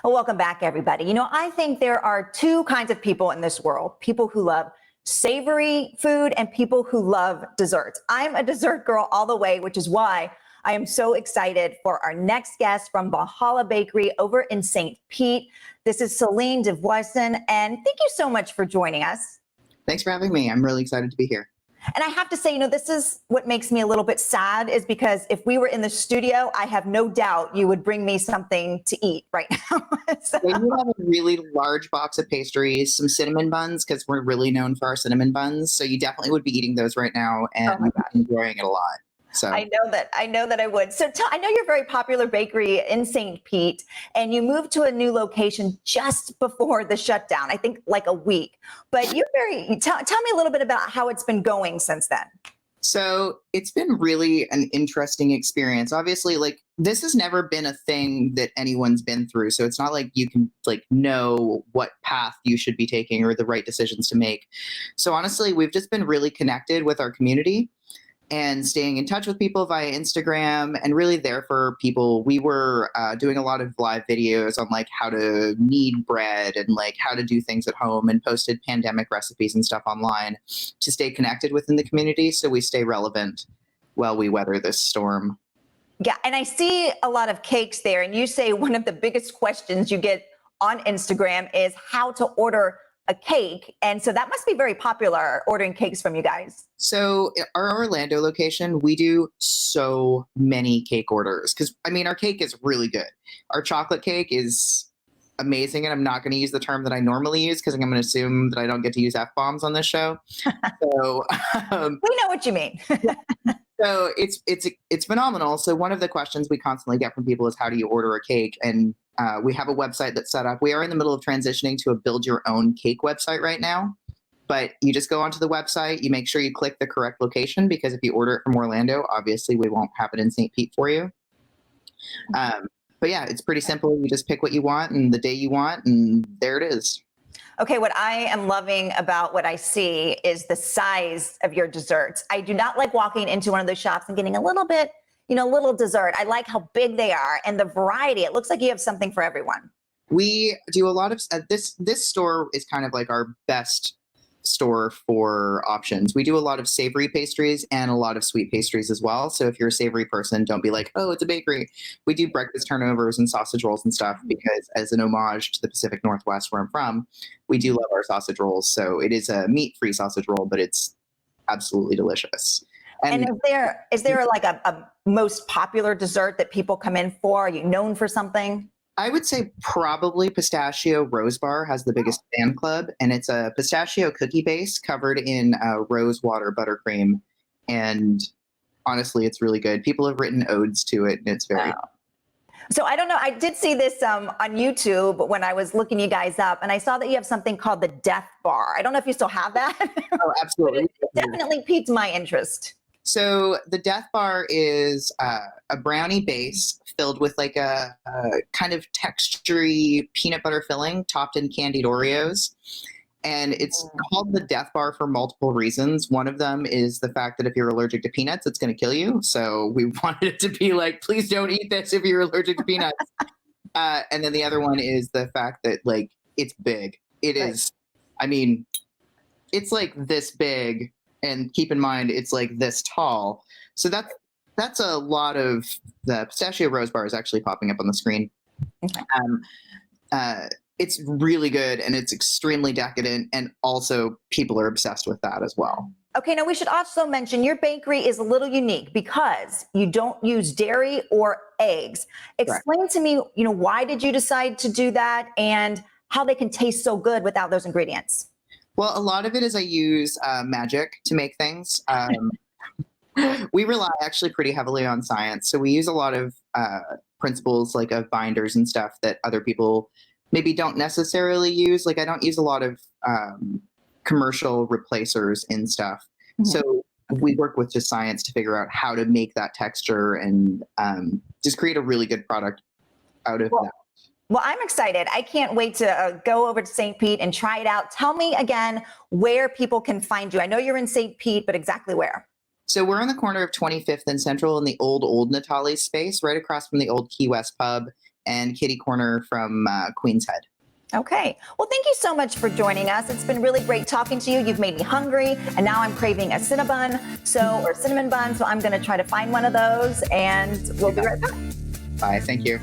Well, welcome back, everybody. I think there are two kinds of people in this world: people who love savory food and people who love desserts. I'm a dessert girl all the way, which is why I am so excited for our next guest from Valhalla Bakery over in St. Pete. This is Celine Devoisin, and thank you so much for joining us. Thanks for having me. I'm really excited to be here. And I have to say, this is what makes me a little bit sad, is because if we were in the studio, I have no doubt you would bring me something to eat right now. So- We do have a really large box of pastries, some cinnamon buns, because we're really known for our cinnamon buns. So you definitely would be eating those right now and Oh my gosh. enjoying it a lot. So I know that I would. So I know you're a very popular bakery in St. Pete, and you moved to a new location just before the shutdown, I think like a week. But tell me a little bit about how it's been going since then. So it's been really an interesting experience. Obviously, this has never been a thing that anyone's been through. So it's not like you can know what path you should be taking or the right decisions to make. So honestly, we've just been really connected with our community and staying in touch with people via Instagram and really there for people. We were doing a lot of live videos on how to knead bread and how to do things at home, and posted pandemic recipes and stuff online to stay connected within the community so we stay relevant while we weather this storm. Yeah, and I see a lot of cakes there, and you say one of the biggest questions you get on Instagram is how to order a cake. And so that must be very popular, ordering cakes from you guys. So our Orlando location, we do so many cake orders because our cake is really good. Our chocolate cake is amazing, and I'm not going to use the term that I normally use because I'm going to assume that I don't get to use F-bombs on this show. So we know what you mean. So it's phenomenal. So one of the questions we constantly get from people is, how do you order a cake? And we have a website that's set up. We are in the middle of transitioning to a build your own cake website right now. But you just go onto the website, you make sure you click the correct location, because if you order it from Orlando, obviously we won't have it in St. Pete for you. But yeah, it's pretty simple. You just pick what you want and the day you want, and there it is. Okay, what I am loving about what I see is the size of your desserts. I do not like walking into one of those shops and getting a little bit, little dessert. I like how big they are and the variety. It looks like you have something for everyone. We do a lot of this store is kind of like our best store for options. We do a lot of savory pastries and a lot of sweet pastries as well. So if you're a savory person, don't be like, oh, it's a bakery. We do breakfast turnovers and sausage rolls and stuff because, as an homage to the Pacific Northwest where I'm from, we do love our sausage rolls. So it is a meat-free sausage roll, but it's absolutely delicious. And is there like a most popular dessert that people come in for? Are you known for something? I would say probably Pistachio Rose Bar has the biggest fan club, and it's a pistachio cookie base covered in rose water buttercream. And honestly, it's really good. People have written odes to it, and it's very. Wow. So I don't know. I did see this on YouTube when I was looking you guys up, and I saw that you have something called the Death Bar. I don't know if you still have that. Oh, absolutely. It definitely piqued my interest. So the Death Bar is a brownie base filled with a kind of textury peanut butter filling topped in candied Oreos. And it's called the Death Bar for multiple reasons. One of them is the fact that if you're allergic to peanuts, it's going to kill you. So we wanted it to be please don't eat this if you're allergic to peanuts. And then the other one is the fact that it's big. It is, it's this big. And keep in mind, it's this tall. So that's a lot of the Pistachio Rose Bar is actually popping up on the screen. Okay. It's really good, and it's extremely decadent, and also people are obsessed with that as well. Okay, now we should also mention your bakery is a little unique because you don't use dairy or eggs. Explain to me, why did you decide to do that and how they can taste so good without those ingredients? Well, a lot of it is I use magic to make things. We rely actually pretty heavily on science. So we use a lot of principles of binders and stuff that other people maybe don't necessarily use. I don't use a lot of commercial replacers in stuff. Mm-hmm. So we work with just science to figure out how to make that texture and just create a really good product out of that. Well, I'm excited. I can't wait to go over to St. Pete and try it out. Tell me again where people can find you. I know you're in St. Pete, but exactly where? So we're on the corner of 25th and Central in the old Natali space, right across from the old Key West pub. and kitty corner from Queen's Head. Okay. Well, thank you so much for joining us. It's been really great talking to you. You've made me hungry, and now I'm craving a cinnamon bun. So I'm going to try to find one of those, and we'll be right back. Bye. Thank you.